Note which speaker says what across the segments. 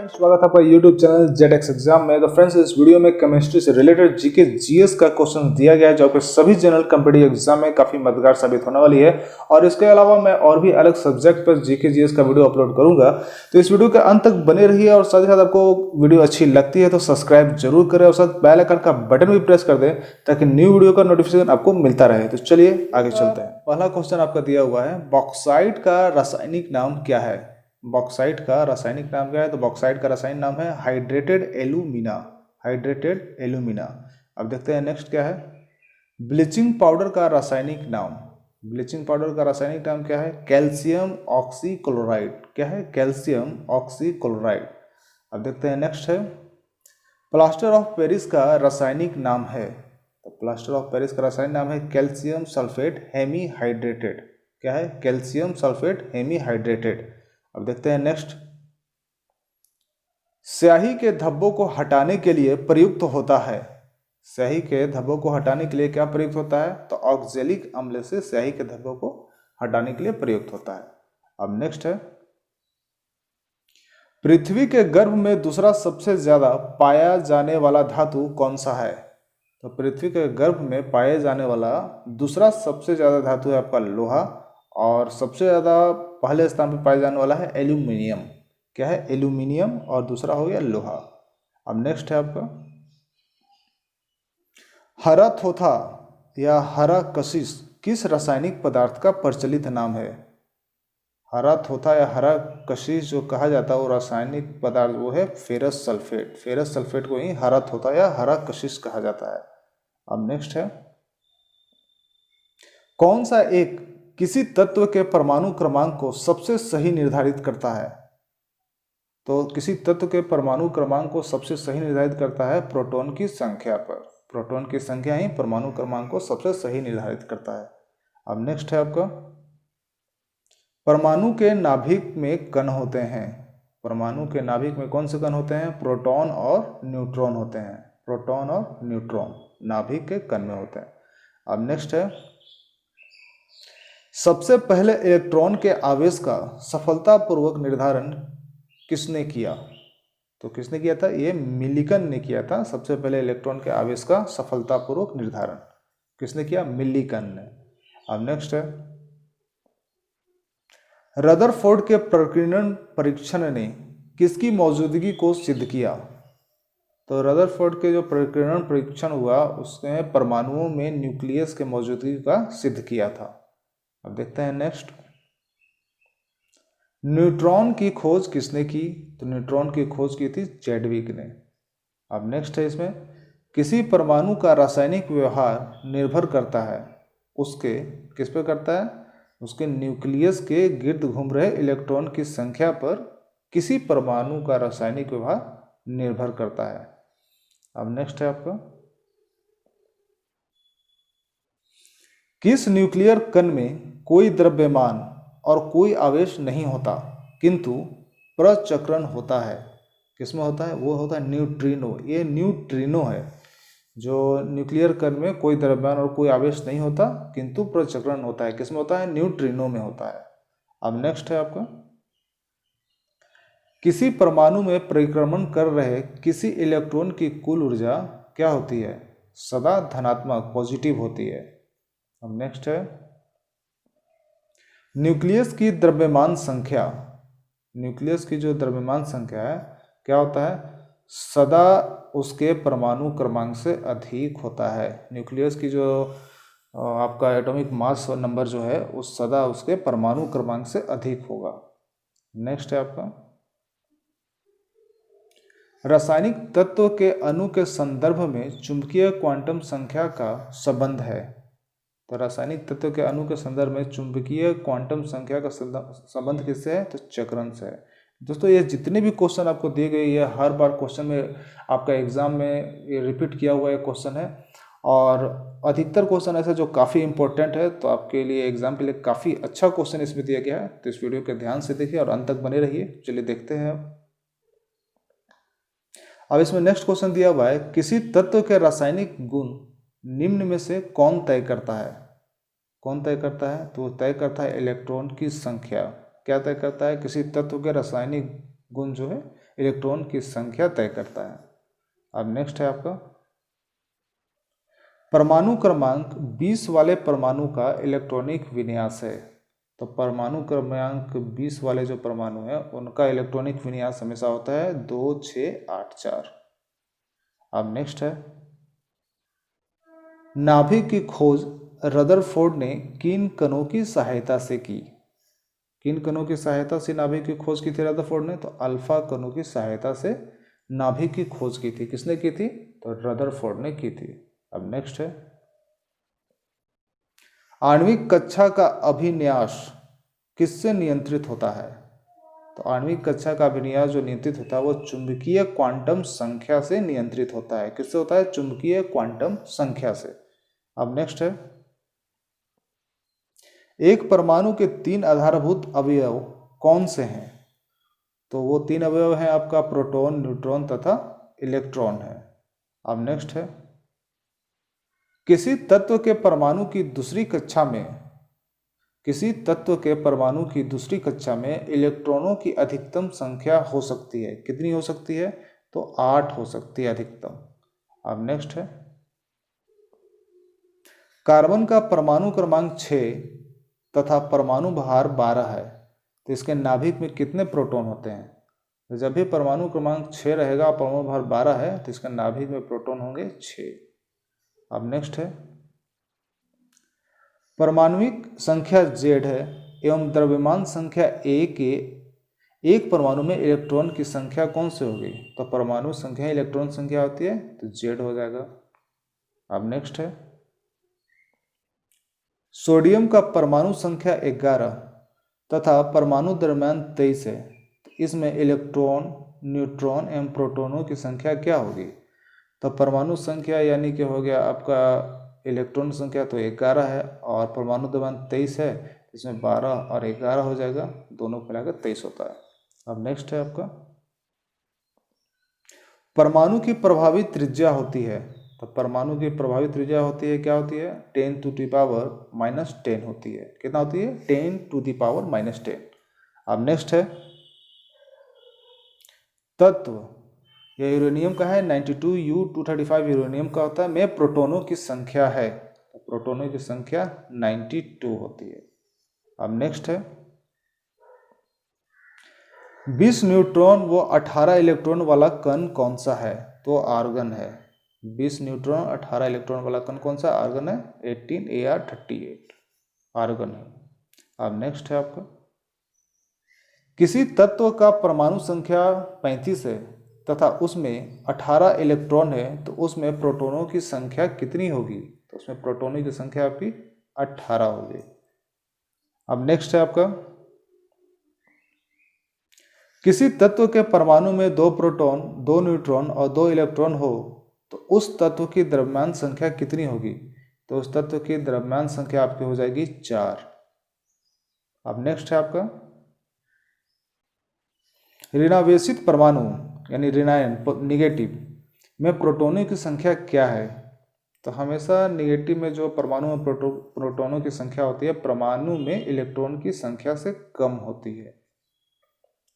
Speaker 1: Friends, स्वागत है आपका यूट्यूब चैनल जेडेक्स एग्जाम में। तो फ्रेंड्स, इस वीडियो में केमिस्ट्री से रिलेटेड जीके जीएस का क्वेश्चन दिया गया है जो आपके सभी जनरल कॉम्पिटिटिव एग्जाम में काफी मददगार साबित होने वाली है। और इसके अलावा मैं और भी अलग सब्जेक्ट पर जीके जीएस का वीडियो अपलोड करूंगा, तो इस वीडियो के अंत तक बने रहिए। और साथ ही साथ आपको वीडियो अच्छी लगती है तो सब्सक्राइब जरूर करें और साथ बेल आइकन का बटन भी प्रेस कर दें ताकि न्यू वीडियो का नोटिफिकेशन आपको मिलता रहे। तो चलिए आगे चलते हैं। पहला क्वेश्चन आपका दिया हुआ है, बॉक्साइट का रासायनिक नाम क्या है? बॉक्साइट का रासायनिक नाम क्या है? तो बॉक्साइट का रासायनिक नाम है हाइड्रेटेड एल्यूमिना। Hydrated alumina. अब देखते हैं नेक्स्ट क्या है। ब्लीचिंग पाउडर का रासायनिक नाम। ब्लीचिंग पाउडर का रासायनिक नाम क्या है? Calcium oxychloride. क्या है? Calcium oxychloride. अब देखते हैं नेक्स्ट है, प्लास्टर ऑफ पेरिस का रासायनिक नाम है। तो प्लास्टर ऑफ पेरिस का रासायनिक नाम है कैल्शियम सल्फेट हेमीहाइड्रेटेड। क्या है? Calcium sulphate hemihydrated. अब देखते हैं नेक्स्ट, स्याही के धब्बों को हटाने के लिए प्रयुक्त होता है। स्याही के धब्बों को हटाने के लिए क्या प्रयुक्त होता है? तो ऑक्जेलिक अम्ल से स्याही के धब्बों को हटाने के लिए प्रयुक्त होता है। अब नेक्स्ट है, पृथ्वी के गर्भ में दूसरा सबसे ज्यादा पाया जाने वाला धातु कौन सा है? तो पृथ्वी के गर्भ में पाए जाने वाला दूसरा सबसे ज्यादा धातु है आपका लोहा, और सबसे ज्यादा पहले स्थान पर पाया जाने वाला है एल्यूमिनियम। क्या है? एल्यूमिनियम। और दूसरा हो गया लोहा। अब नेक्स्ट है आपका, हरा थोथा या हरा कशिश किस रासायनिक पदार्थ का प्रचलित नाम है? हरा थोथा या हरा कशिश जो कहा जाता है वो रासायनिक पदार्थ वो है फेरस सल्फेट। फेरस सल्फेट को ही हरा थोथा या हरा कशिश कहा जाता है। अब नेक्स्ट है, कौन सा एक किसी तत्व के परमाणु क्रमांक को सबसे सही निर्धारित करता है? तो किसी तत्व के परमाणु क्रमांक को सबसे सही निर्धारित करता है प्रोटॉन की संख्या पर। प्रोटॉन की संख्या ही परमाणु क्रमांक को सबसे सही निर्धारित करता है। अब नेक्स्ट है आपका, परमाणु के नाभिक में कण होते हैं। परमाणु के नाभिक में कौन से कण होते हैं? प्रोटॉन और न्यूट्रॉन होते हैं। प्रोटॉन और न्यूट्रॉन नाभिक के कण में होते हैं। अब नेक्स्ट है, सबसे पहले इलेक्ट्रॉन के आवेश का सफलतापूर्वक निर्धारण किसने किया? तो किसने किया था? ये मिलिकन ने किया था। सबसे पहले इलेक्ट्रॉन के आवेश का सफलतापूर्वक निर्धारण किसने किया? मिलिकन ने। अब नेक्स्ट है, रदरफोर्ड के प्रकीर्णन परीक्षण ने किसकी मौजूदगी को सिद्ध किया? तो रदरफोर्ड के जो प्रकीर्णन परीक्षण हुआ उसने परमाणुओं में न्यूक्लियस के मौजूदगी का सिद्ध किया था। अब देखते हैं नेक्स्ट, न्यूट्रॉन की खोज किसने की? तो न्यूट्रॉन की खोज की थी चैडविक ने। अब नेक्स्ट है इसमें, किसी परमाणु का रासायनिक व्यवहार निर्भर करता है उसके किस पर करता है? उसके न्यूक्लियस के गिर्द घूम रहे इलेक्ट्रॉन की संख्या पर किसी परमाणु का रासायनिक व्यवहार निर्भर करता है। अब नेक्स्ट है आपका, किस न्यूक्लियर कण में कोई द्रव्यमान और कोई आवेश नहीं होता किंतु प्रचक्रण होता है? किसमें होता है? वो होता है न्यूट्रिनो। ये न्यूट्रिनो है जो न्यूक्लियर कण में कोई द्रव्यमान और कोई आवेश नहीं होता किंतु प्रचक्रण होता है। किसमें होता है? न्यूट्रिनो में होता है। अब नेक्स्ट है आपका, किसी परमाणु में परिक्रमण कर रहे किसी इलेक्ट्रॉन की कुल ऊर्जा क्या होती है? सदा धनात्मक पॉजिटिव होती है। अब नेक्स्ट है, न्यूक्लियस की द्रव्यमान संख्या। न्यूक्लियस की जो द्रव्यमान संख्या है क्या होता है? सदा उसके परमाणु क्रमांक से अधिक होता है। न्यूक्लियस की जो आपका एटॉमिक मास नंबर जो है उस सदा उसके परमाणु क्रमांक से अधिक होगा। नेक्स्ट है आपका, रासायनिक तत्व के अणु के संदर्भ में चुंबकीय क्वांटम संख्या का संबंध है। तो रासायनिक तत्व के अणु के संदर्भ में चुंबकीय क्वांटम संख्या का संबंध किससे है? तो चक्रण से है। दोस्तों, ये जितने भी क्वेश्चन आपको दिए गए ये हर बार क्वेश्चन में आपका एग्जाम में ये रिपीट किया हुआ एक क्वेश्चन है, और अधिकतर क्वेश्चन ऐसे जो काफ़ी इंपॉर्टेंट है, तो आपके लिए एग्जाम के लिए काफ़ी अच्छा क्वेश्चन इसमें दिया गया है। तो इस वीडियो के ध्यान से देखिए और अंत तक बने रहिए। चलिए देखते हैं अब इसमें नेक्स्ट क्वेश्चन दिया हुआ है, किसी तत्व के रासायनिक गुण निम्न में से कौन तय करता है? कौन तय करता है? तो तय करता है इलेक्ट्रॉन की संख्या। क्या तय करता है? किसी तत्व के रासायनिक गुण जो है इलेक्ट्रॉन की संख्या तय करता है। अब नेक्स्ट है आपका परमाणु क्रमांक 20 वाले परमाणु का इलेक्ट्रॉनिक विन्यास है। तो परमाणु क्रमांक 20 वाले जो परमाणु है उनका इलेक्ट्रॉनिक विन्यास हमेशा होता है 2 6 8 4। अब नेक्स्ट है नाभिक की खोज रदरफोर्ड ने किन कणों की सहायता से की। किन कणों की सहायता से नाभिक की खोज की थी रदरफोर्ड ने? तो अल्फा कणों की सहायता से नाभिक की खोज की थी। किसने की थी? तो रदरफोर्ड ने की थी। अब नेक्स्ट है आणविक कक्षा का अभिन्यास किससे नियंत्रित होता है? तो आणविक कक्षा का अभिन्यास जो नियंत्रित होता है वो चुंबकीय क्वांटम संख्या से नियंत्रित होता है। किससे होता है? चुंबकीय क्वांटम संख्या से। अब नेक्स्ट है एक परमाणु के 3 आधारभूत अवयव कौन से हैं? तो वो 3 अवयव हैं आपका प्रोटॉन, न्यूट्रॉन तथा इलेक्ट्रॉन है। अब नेक्स्ट है किसी तत्व के परमाणु की दूसरी कक्षा में इलेक्ट्रॉनों की अधिकतम संख्या हो सकती है। कितनी हो सकती है? तो 8 हो सकती है अधिकतम। अब नेक्स्ट है कार्बन का परमाणु क्रमांक 6 तथा परमाणु भार 12 है, तो इसके नाभिक में कितने प्रोटॉन होते हैं? तो जब भी परमाणु क्रमांक 6 रहेगा और परमाणु भार 12 है तो इसके नाभिक में प्रोटॉन होंगे 6। अब नेक्स्ट है परमाणुविक संख्या Z है एवं द्रव्यमान संख्या A के एक परमाणु में इलेक्ट्रॉन की संख्या कौन सी होगी? तो परमाणु संख्या इलेक्ट्रॉन संख्या होती है तो Z हो जाएगा। अब नेक्स्ट है सोडियम का परमाणु संख्या 11 तथा परमाणु द्रव्यमान 23 है, तो इसमें इलेक्ट्रॉन, न्यूट्रॉन एवं प्रोटॉनों की संख्या क्या होगी? तो परमाणु संख्या यानी कि हो गया आपका इलेक्ट्रॉन संख्या तो 11 है और परमाणु द्रव्यमान 23 है, इसमें 12 और 11 हो जाएगा, दोनों को मिलाकर 23 होता है। अब नेक्स्ट है आपका परमाणु की प्रभावी त्रिज्या होती है। तो परमाणु की प्रभावी त्रिज्या होती है क्या होती है? 10⁻⁻10 होती है। कितना होती है? 10⁻⁻10। अब नेक्स्ट है तत्व, यह यूरेनियम का है 92U235 यूरेनियम का होता है, में प्रोटॉनों की संख्या है, तो प्रोटॉनों की संख्या 92 होती है। अब नेक्स्ट है 20 न्यूट्रॉन व 18 इलेक्ट्रॉन वाला कण कौन सा है? तो आर्गन है। 20 न्यूट्रॉन 18 इलेक्ट्रॉन वाला कण कौन सा? आर्गन है। 18Ar38 आर्गन है। अब नेक्स्ट है आपका किसी तत्व का परमाणु संख्या 35 है तथा उसमें 18 इलेक्ट्रॉन है, तो उसमें प्रोटॉनों की संख्या कितनी होगी? तो उसमें प्रोटॉनों की संख्या आपकी 18 होगी। अब नेक्स्ट है आपका किसी तत्व के परमाणु में 2 प्रोटॉन, 2 न्यूट्रॉन और 2 इलेक्ट्रॉन हो, तो उस तत्व की द्रव्यमान संख्या कितनी होगी? तो उस तत्व की द्रव्यमान संख्या आपकी हो जाएगी 4। अब नेक्स्ट है आपका ऋणावेशित परमाणु यानी ऋणायन निगेटिव में प्रोटॉनों की संख्या क्या है? तो हमेशा निगेटिव में जो परमाणु में प्रोटॉनों की संख्या होती है परमाणु में इलेक्ट्रॉन की संख्या से कम होती है।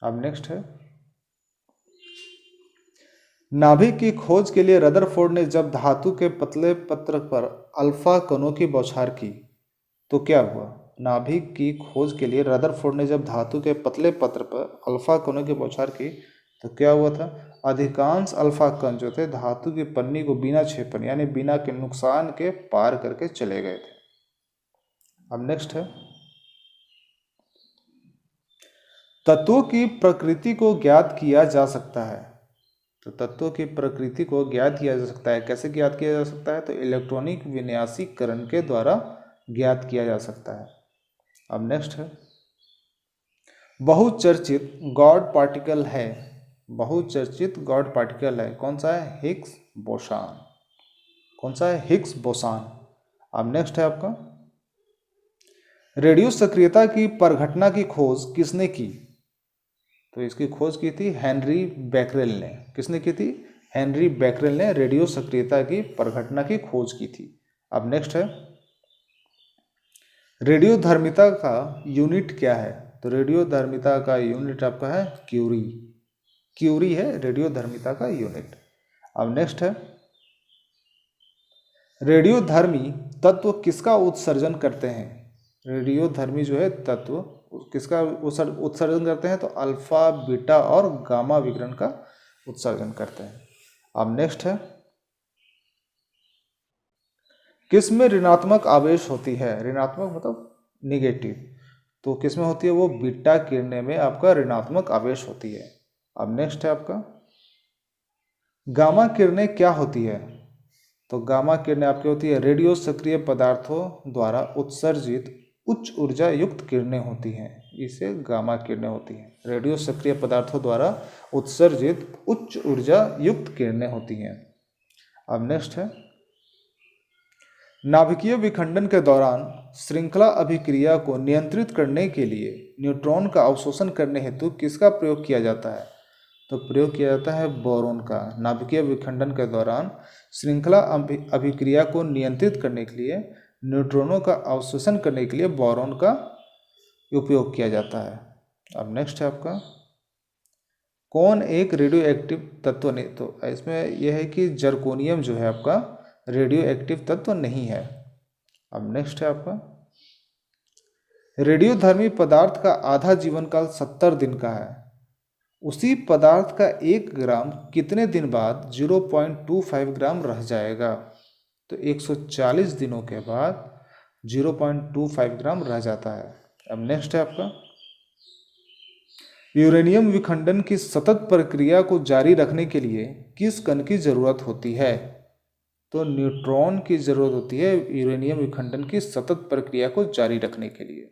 Speaker 1: अब नेक्स्ट है नाभिक की खोज के लिए रदरफोर्ड ने जब धातु के पतले पत्र पर अल्फा कणों की बौछार की तो क्या हुआ? नाभिक की खोज के लिए रदरफोर्ड ने जब धातु के पतले पत्र पर अल्फा कणों की बौछार की तो क्या हुआ था? अधिकांश अल्फा कण जो थे धातु की पन्नी को बिना छेपन यानी बिना के नुकसान के पार करके चले गए थे। अब नेक्स्ट है तत्वों की प्रकृति को ज्ञात किया जा सकता है। तो तत्वों की प्रकृति को ज्ञात किया जा सकता है। कैसे ज्ञात किया जा सकता है? तो इलेक्ट्रॉनिक विन्यासीकरण के द्वारा ज्ञात किया जा सकता है। अब नेक्स्ट है बहुचर्चित गॉड पार्टिकल है। बहुचर्चित गॉड पार्टिकल है कौन सा है? Higgs boson. कौन सा है? Higgs boson. अब नेक्स्ट है आपका रेडियो सक्रियता की परघटना की खोज किसने की? तो इसकी खोज की थी हेनरी बैकरेल ने। किसने की थी? हेनरी बैकरेल ने रेडियो सक्रियता की परघटना की खोज की थी। अब नेक्स्ट है रेडियोधर्मिता का यूनिट क्या है? तो रेडियोधर्मिता का यूनिट आपका है क्यूरी। क्यूरी है रेडियोधर्मिता का यूनिट। अब नेक्स्ट है, रेडियोधर्मी तत्व किसका उत्सर्जन करते हैं? रेडियोधर्मी जो है तत्व किसका उत्सर्जन करते हैं? तो अल्फा, बीटा और गामा विकिरण का उत्सर्जन करते हैं। अब नेक्स्ट है, किस में ऋणात्मक आवेश होती है? ऋणात्मक मतलब निगेटिव, तो किस में होती है वो? बीटा किरणें में आपका ऋणात्मक आवेश होती है। अब नेक्स्ट है आपका, गामा किरणें क्या होती है? तो गामा किरणें आपकी होती है रेडियो सक्रिय पदार्थों द्वारा उत्सर्जित उच्च ऊर्जा युक्त किरणें होती हैं, इसे गामा किरणें होती हैं। रेडियो सक्रिय पदार्थों द्वारा उत्सर्जित उच्च ऊर्जा युक्त किरणें होती हैं। अब नेक्स्ट है, नाभिकीय विखंडन के दौरान श्रृंखला अभिक्रिया को नियंत्रित करने के लिए न्यूट्रॉन का अवशोषण करने हेतु किसका प्रयोग किया जाता है? तो प्रयोग किया जाता है बोरॉन का। नाभिकीय विखंडन के दौरान श्रृंखला अभिक्रिया को नियंत्रित करने के लिए, न्यूट्रॉनों का अवशोषण करने के लिए बोरॉन का उपयोग किया जाता है। अब नेक्स्ट है आपका, कौन एक रेडियो एक्टिव तत्व नहीं? तो इसमें यह है कि जर्कोनियम जो है आपका रेडियो एक्टिव तत्व नहीं है। अब नेक्स्ट है आपका, रेडियोधर्मी पदार्थ का आधा जीवन काल 70 दिन का है, उसी पदार्थ का 1 ग्राम कितने दिन बाद 0.25 ग्राम रह जाएगा? तो 140 दिनों के बाद 0.25 ग्राम रह जाता है। अब नेक्स्ट है आपका, यूरेनियम विखंडन की सतत प्रक्रिया को जारी रखने के लिए किस कण की जरूरत होती है? तो न्यूट्रॉन की जरूरत होती है यूरेनियम विखंडन की सतत प्रक्रिया को जारी रखने के लिए।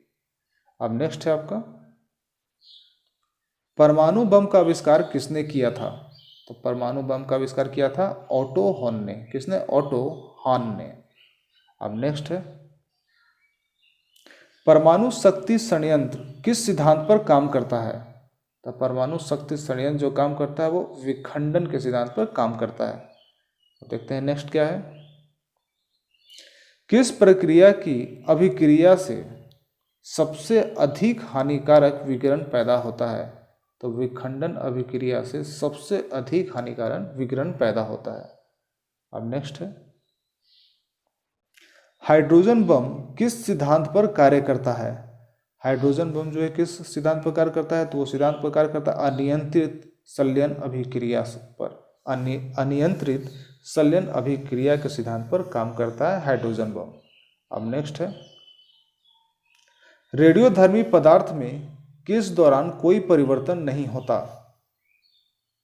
Speaker 1: अब नेक्स्ट है आपका, परमाणु बम का आविष्कार किसने किया था? तो परमाणु बम का आविष्कार किया था ऑटो हॉर्न ने। किसने? ऑटो हॉर्न ने। अब नेक्स्ट है, परमाणु शक्ति संयंत्र किस सिद्धांत पर काम करता है? तो परमाणु शक्ति संयंत्र जो काम करता है वो विखंडन के सिद्धांत पर काम करता है। तो देखते हैं नेक्स्ट क्या है, किस प्रक्रिया की अभिक्रिया से सबसे अधिक हानिकारक विकिरण पैदा होता है? तो विखंडन अभिक्रिया से सबसे अधिक हानिकारक विकिरण पैदा होता है। अब नेक्स्ट है, हाइड्रोजन बम किस सिद्धांत पर कार्य करता है? हाइड्रोजन बम जो है किस सिद्धांत पर कार्य करता है? तो वो सिद्धांत पर कार्य करता है अनियंत्रित संलयन अभिक्रिया पर। अनियंत्रित संलयन अभिक्रिया के सिद्धांत पर काम करता है हाइड्रोजन बम। अब नेक्स्ट है, रेडियोधर्मी पदार्थ में किस दौरान कोई परिवर्तन नहीं होता?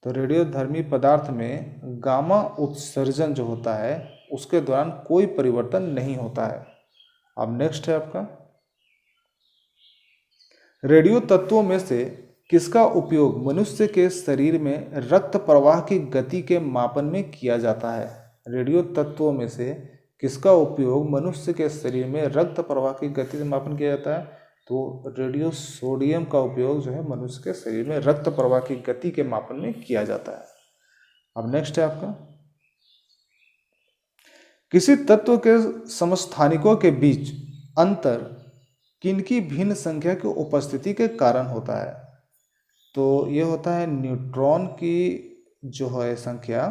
Speaker 1: तो रेडियोधर्मी पदार्थ में गामा उत्सर्जन जो होता है उसके दौरान कोई परिवर्तन नहीं होता है। अब नेक्स्ट है आपका, रेडियो तत्वों में से किसका उपयोग मनुष्य के शरीर में रक्त प्रवाह की गति के मापन में किया जाता है? रेडियो तत्वों में से किसका उपयोग मनुष्य के शरीर में रक्त प्रवाह की गति से मापन किया जाता है? तो रेडियो सोडियम का उपयोग जो है मनुष्य के शरीर में रक्त प्रवाह की गति के मापन में किया जाता है। अब नेक्स्ट है आपका, किसी तत्व के समस्थानिकों के बीच अंतर किनकी भिन्न संख्या की उपस्थिति के कारण होता है? तो ये होता है न्यूट्रॉन की जो है संख्या,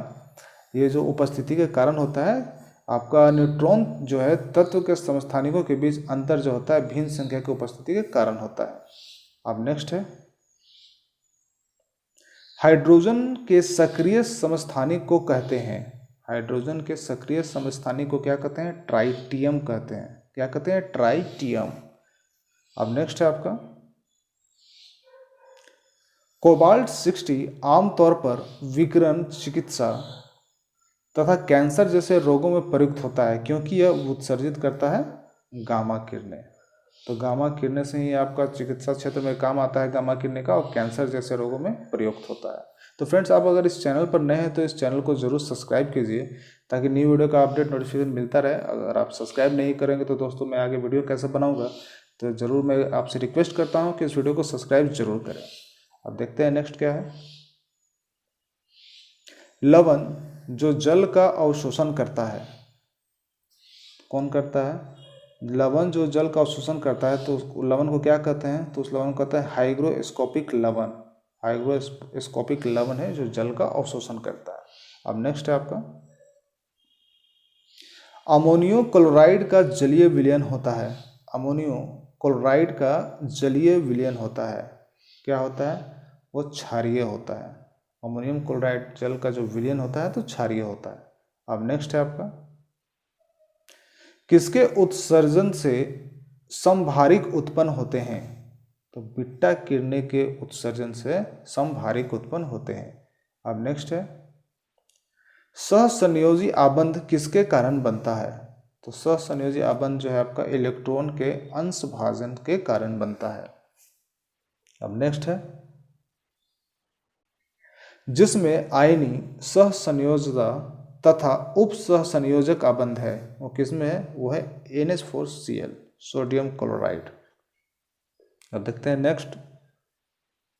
Speaker 1: ये जो उपस्थिति के कारण होता है आपका न्यूट्रॉन जो है तत्व के समस्थानिकों के बीच अंतर जो होता है भिन्न संख्या की उपस्थिति के कारण होता है। अब नेक्स्ट है, हाइड्रोजन के सक्रिय समस्थानिक को कहते हैं, हाइड्रोजन के सक्रिय समस्थानिक को क्या कहते हैं? ट्राइटियम कहते हैं। क्या कहते हैं? ट्राइटियम। अब नेक्स्ट है आपका, कोबाल्ट 60 आमतौर पर विकिरण चिकित्सा तथा कैंसर जैसे रोगों में प्रयुक्त होता है क्योंकि यह उत्सर्जित करता है गामा किरणें। तो गामा किरणें से ही आपका चिकित्सा क्षेत्र में काम आता है गामा किरणें का, और कैंसर जैसे रोगों में प्रयुक्त होता है। तो फ्रेंड्स, आप अगर इस चैनल पर नए हैं तो इस चैनल को जरूर सब्सक्राइब कीजिए ताकि न्यू वीडियो का अपडेट नोटिफिकेशन मिलता रहे। अगर आप सब्सक्राइब नहीं करेंगे तो दोस्तों मैं आगे वीडियो कैसे बनाऊँगा, तो ज़रूर मैं आपसे रिक्वेस्ट करता हूँ कि इस वीडियो को सब्सक्राइब जरूर करें। अब देखते हैं नेक्स्ट क्या है, लवण जो जल का अवशोषण करता है, कौन करता है? लवण जो जल का अवशोषण करता है तो उस लवण को क्या कहते हैं? तो उस लवण को कहते हैं हाइग्रोस्कोपिक लवण। हाइग्रोस्कोपिक लवण है जो जल का अवशोषण करता है। अब नेक्स्ट है आपका अमोनियो क्लोराइड का जलीय विलयन होता है। अमोनियो क्लोराइड का जलीय विलयन होता है, क्या होता है, वो क्षारीय होता है। अमोनियम क्लोराइड जल का जो विलयन होता है तो क्षारीय होता है। अब नेक्स्ट है आपका किसके उत्सर्जन से समभारिक उत्पन्न होते हैं। तो बीटा किरणें के उत्सर्जन से समभारिक उत्पन्न होते हैं। अब नेक्स्ट है सहसंयोजी आबंध किसके कारण बनता है। तो सहसंयोजी आबंध जो है आपका इलेक्ट्रॉन के अंश भाजन के कारण बनता है। अब नेक्स्ट है जिसमें आयनी सहसंयोजता तथा उप सहसंयोजक आबंध है वो किसमें है, वो है NH4Cl सोडियम क्लोराइड। अब देखते हैं नेक्स्ट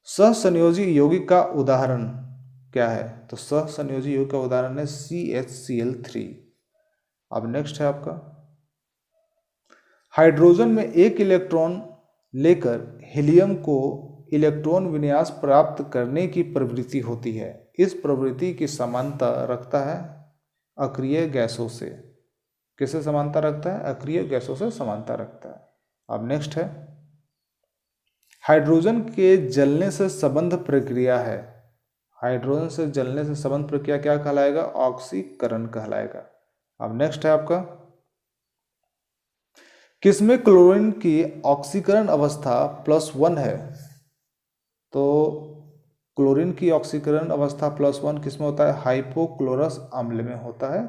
Speaker 1: सहसंयोजी यौगिक का उदाहरण क्या है। तो सहसंयोजी यौगिक का उदाहरण है CHCl3। अब नेक्स्ट है आपका हाइड्रोजन में एक इलेक्ट्रॉन लेकर हीलियम को इलेक्ट्रॉन विन्यास प्राप्त करने की प्रवृत्ति होती है। इस प्रवृत्ति की समानता रखता है अक्रिय गैसों से। किससे समानता रखता है, अक्रिय गैसों से समानता रखता है। अब नेक्स्ट है हाइड्रोजन के जलने से संबंध प्रक्रिया है। हाइड्रोजन से जलने से संबंध प्रक्रिया क्या कहलाएगा, ऑक्सीकरण कहलाएगा। अब नेक्स्ट है आपका किसमें क्लोरीन की ऑक्सीकरण अवस्था +1 है। तो क्लोरीन की ऑक्सीकरण अवस्था +1 किसमें होता है, हाइपोक्लोरस अम्ल में होता है,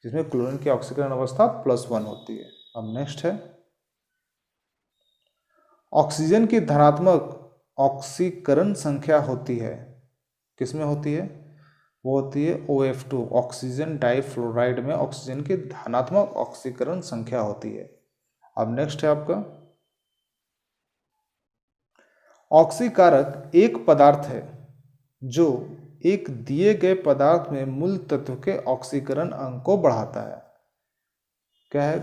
Speaker 1: जिसमें क्लोरीन की ऑक्सीकरण अवस्था +1 होती है। अब नेक्स्ट है ऑक्सीजन की धनात्मक ऑक्सीकरण संख्या होती है, किसमें होती है, वो होती है OF2 ऑक्सीजन डाइफ्लोराइड में ऑक्सीजन की धनात्मक ऑक्सीकरण संख्या होती है। अब नेक्स्ट है आपका ऑक्सीकारक एक पदार्थ है जो एक दिए गए पदार्थ में मूल तत्व के ऑक्सीकरण अंग को बढ़ाता है। क्या है,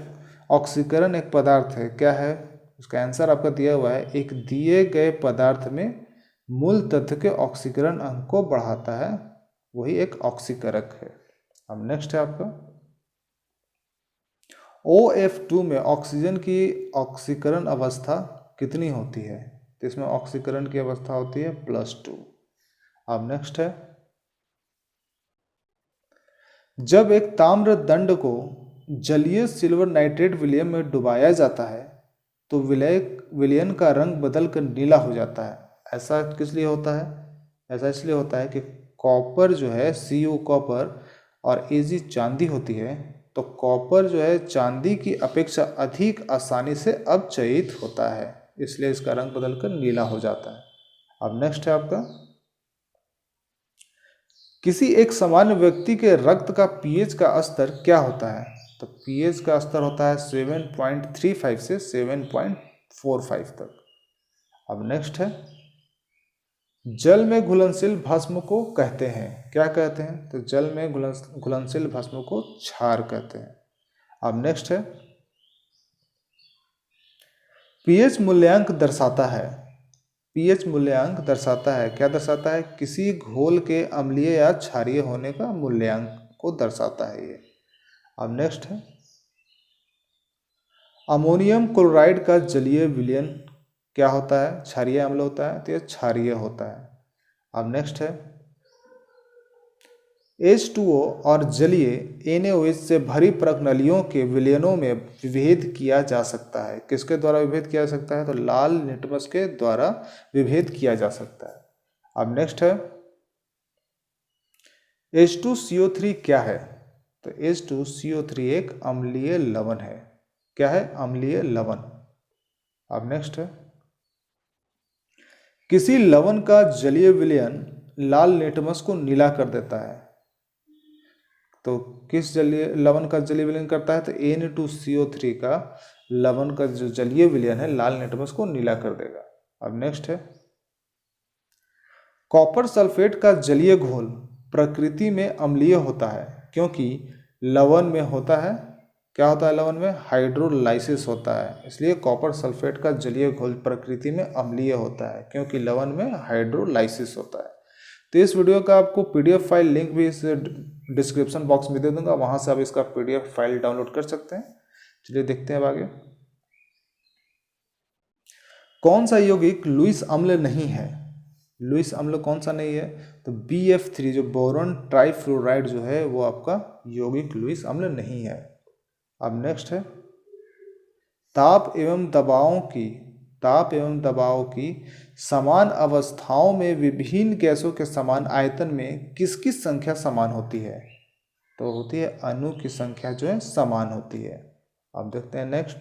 Speaker 1: ऑक्सीकरण एक पदार्थ है, क्या है, उसका आंसर आपका दिया हुआ है एक दिए गए पदार्थ में मूल तत्व के ऑक्सीकरण अंग को बढ़ाता है, वही एक ऑक्सीकारक है। अब नेक्स्ट है आपका OF2 में ऑक्सीजन की ऑक्सीकरण अवस्था कितनी होती है। तो इसमें ऑक्सीकरण की अवस्था होती है +2। अब नेक्स्ट है जब एक ताम्र दंड को जलीय सिल्वर नाइट्रेट विलयन में डुबाया जाता है तो विलयन का रंग बदलकर नीला हो जाता है। ऐसा किस लिए होता है, ऐसा इसलिए होता है कि कॉपर जो है Cu कॉपर और Ag चांदी होती है, तो कॉपर जो है चांदी की अपेक्षा अधिक आसानी से अपचयित होता है, इसलिए इसका रंग बदलकर नीला हो जाता है। अब नेक्स्ट है आपका किसी एक सामान्य व्यक्ति के रक्त का pH का स्तर क्या होता है। तो pH का स्तर होता है 7.35 से 7.45 तक। अब नेक्स्ट है जल में घुलनशील भस्म को कहते हैं, क्या कहते हैं, तो जल में घुलनशील भस्म को क्षार कहते हैं। अब नेक्स्ट है pH मूल्यांक दर्शाता है, pH मूल्यांक दर्शाता है, क्या दर्शाता है, किसी घोल के अम्लीय या क्षारीय होने का मूल्यांक को दर्शाता है ये। अब नेक्स्ट है अमोनियम क्लोराइड का जलीय विलयन क्या होता है, क्षारीय अम्ल होता है, तो यह क्षारीय होता है। अब नेक्स्ट है H2O और जलीय NaOH से भरी प्रकनलियों के विलयनों में विभेद किया जा सकता है। किसके द्वारा विभेद किया जा सकता है, तो लाल लिटमस के द्वारा विभेद किया जा सकता है। अब नेक्स्ट है H2CO3 क्या है, तो H2CO3 एक अम्लीय लवण है, क्या है, अम्लीय लवण। अब नेक्स्ट है किसी लवण का जलीय विलयन लाल लिटमस को नीला कर देता है। तो किस जलीय लवण का जलीय विलयन करता है, तो Na2CO3 का लवण का जो जलीय विलयन है लाल लिटमस को नीला कर देगा। अब नेक्स्ट है कॉपर सल्फेट का जलीय घोल प्रकृति में अम्लीय होता है क्योंकि लवण में होता है क्या होता है लवण में? हाइड्रोलाइसिस होता है। इसलिए कॉपर सल्फेट का जलीय घोल प्रकृति में अम्लीय होता है, क्योंकि लवण में हाइड्रोलाइसिस होता है। तो इस वीडियो का आपको पीडीएफ फाइल लिंक भी इस डिस्क्रिप्शन बॉक्स में दे दूंगा, वहां से आप इसका पीडीएफ फाइल डाउनलोड कर सकते हैं। चलिए देखते हैं अब आगे। कौन सा यौगिक लुईस अम्ल नहीं है? लुईस अम्ल कौन सा नहीं है? तो BF3 जो बोरॉन ट्राइफ्लोराइड जो है वो आपका यौगिक लुईस अम्ल नहीं है। अब नेक्स्ट है, ताप एवं दबाव की समान अवस्थाओं में विभिन्न गैसों के समान आयतन में किसकी संख्या समान होती है? तो होती है अणु की संख्या जो है समान होती है। अब देखते हैं नेक्स्ट,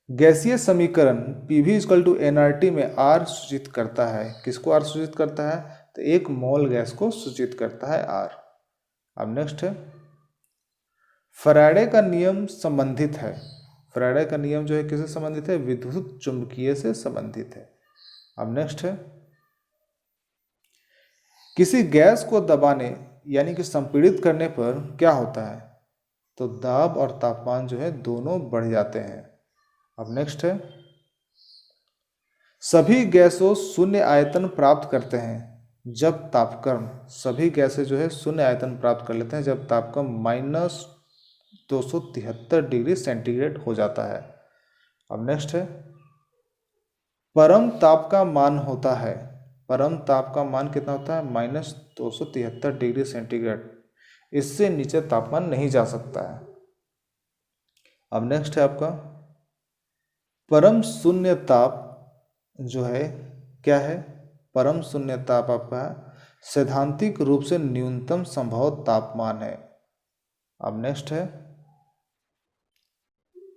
Speaker 1: गैसीय समीकरण PV = nRT में R सूचित करता है। किसको R सूचित करता है? तो एक मोल गैस को सूचित करता है R। अब नेक्स्ट है, फैराडे का नियम संबंधित है। फैराडे का नियम जो है किससे संबंधित है? विद्युत चुंबकीय से संबंधित है। अब नेक्स्ट है, किसी गैस को दबाने यानी कि संपीड़ित करने पर क्या होता है? तो दाब और तापमान जो है दोनों बढ़ जाते हैं। अब नेक्स्ट है, सभी गैसों शून्य आयतन प्राप्त करते हैं जब तापक्रम, सभी गैसें जो है शून्य आयतन प्राप्त कर लेते हैं जब तापक्रम -273 डिग्री सेंटीग्रेड हो जाता है। अब नेक्स्ट है, परम ताप का मान होता है, परम ताप का मान कितना होता है? -273 डिग्री सेंटीग्रेड। इससे नीचे तापमान नहीं जा सकता है। अब नेक्स्ट है आपका, परम शून्य ताप जो है क्या है? परम शून्य ताप आपका सैद्धांतिक रूप से न्यूनतम संभव तापमान है। अब नेक्स्ट है,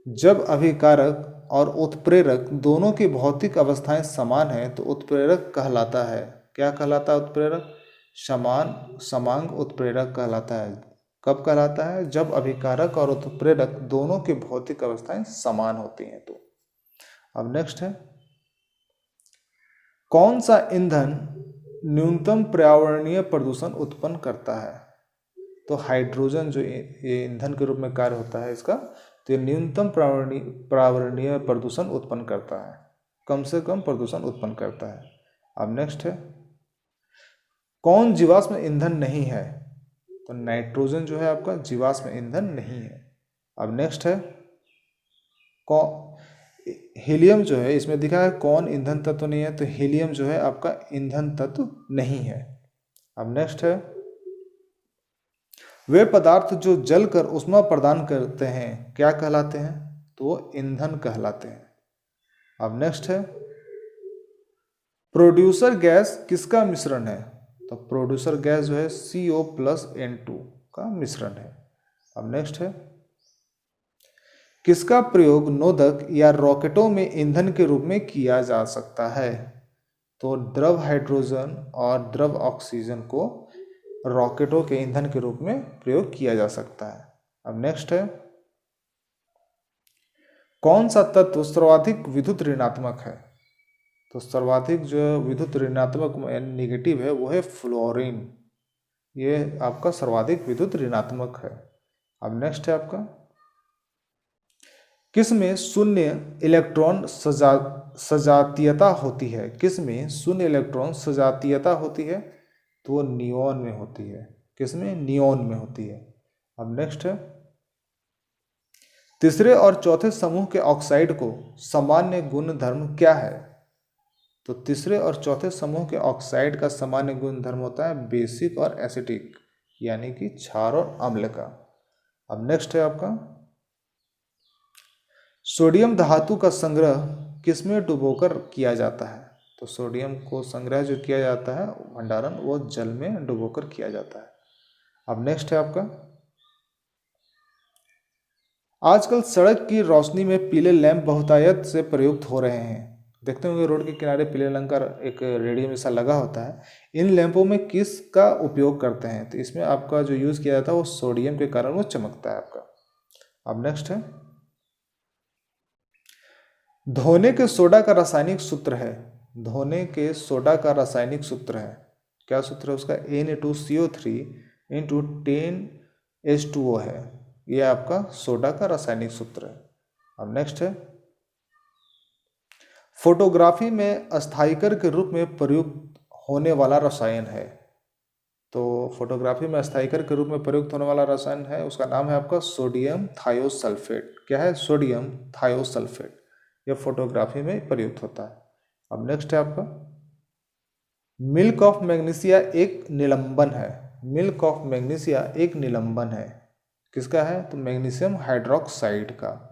Speaker 1: जब अभिकारक और उत्प्रेरक दोनों की भौतिक अवस्थाएं समान है तो उत्प्रेरक कहलाता है। क्या कहलाता है उत्प्रेरक? समांग उत्प्रेरक कहलाता है। कब कहलाता है? जब अभिकारक और उत्प्रेरक दोनों की भौतिक अवस्थाएं समान होती हैं तो। अब नेक्स्ट है, कौन सा ईंधन न्यूनतम पर्यावरणीय प्रदूषण उत्पन्न करता है? तो हाइड्रोजन जो ये ईंधन के रूप में कार्य होता है इसका, तो ये न्यूनतम पर्यावरणीय प्रदूषण उत्पन्न करता है, कम से कम प्रदूषण उत्पन्न करता है। अब नेक्स्ट है, कौन जीवाश्म ईंधन नहीं है? तो नाइट्रोजन जो है आपका जीवाश्म ईंधन नहीं है। अब नेक्स्ट है, हीलियम जो है इसमें दिखा है कौन ईंधन तत्व नहीं है? तो हीलियम जो है आपका ईंधन तत्व नहीं है। अब नेक्स्ट है, वे पदार्थ जो जलकर ऊष्मा प्रदान करते हैं क्या कहलाते हैं? तो वो ईंधन कहलाते हैं। अब नेक्स्ट है, प्रोड्यूसर गैस किसका मिश्रण है? तो प्रोड्यूसर गैस जो है CO+N2 का मिश्रण है। अब नेक्स्ट है, किसका प्रयोग नोदक या रॉकेटों में ईंधन के रूप में किया जा सकता है? तो द्रव हाइड्रोजन और द्रव ऑक्सीजन को रॉकेटों के ईंधन के रूप में प्रयोग किया जा सकता है। अब नेक्स्ट है, कौन सा तत्व सर्वाधिक विद्युत ऋणात्मक है? तो सर्वाधिक जो विद्युत ऋणात्मक नेगेटिव है वो है फ्लोरीन, ये आपका सर्वाधिक विद्युत ऋणात्मक है। अब नेक्स्ट है आपका, किसमें शून्य इलेक्ट्रॉन सजातीयता होती है? किसमें शून्य इलेक्ट्रॉन सजातीयता होती है? तो वो नियोन में होती है। किसमें? नियोन में होती है। अब नेक्स्ट है, तीसरे और चौथे समूह के ऑक्साइड को सामान्य गुणधर्म क्या है? तो तीसरे और चौथे समूह के ऑक्साइड का सामान्य गुणधर्म होता है बेसिक और एसिटिक, यानी कि क्षार और अम्ल का। अब नेक्स्ट है आपका, सोडियम धातु का संग्रह किसमें डुबोकर किया जाता है? तो सोडियम को संग्रह जो किया जाता है भंडारण, वो जल में डुबोकर किया जाता है। अब नेक्स्ट है आपका, आजकल सड़क की रोशनी में पीले लैंप बहुतायत से प्रयुक्त हो रहे हैं। देखते होंगे रोड के किनारे पीले रंग का एक रेडियम जैसा लगा होता है। इन लैंपों में किसका उपयोग करते हैं? तो इसमें आपका जो यूज किया जाता है वो सोडियम के कारण वो चमकता है आपका। अब नेक्स्ट है, धोने के सोडा का रासायनिक सूत्र है। धोने के सोडा का रासायनिक सूत्र है, क्या सूत्र है उसका? Na2CO3 × 10H2O है। ये आपका सोडा का रासायनिक सूत्र है। अब नेक्स्ट है, फोटोग्राफी में अस्थायीकर के रूप में प्रयुक्त होने वाला रसायन है। तो फोटोग्राफी में अस्थायीकर के रूप में प्रयुक्त होने वाला रसायन है, उसका नाम है आपका सोडियम थायोसल्फेट। क्या है? Sodium thiosulphate. यह फोटोग्राफी में प्रयुक्त होता है। अब नेक्स्ट है आपका, मिल्क ऑफ मैग्नीशिया एक निलंबन है। मिल्क ऑफ मैग्नीशिया एक निलंबन है, किसका है? तो मैग्नीशियम हाइड्रोक्साइड का।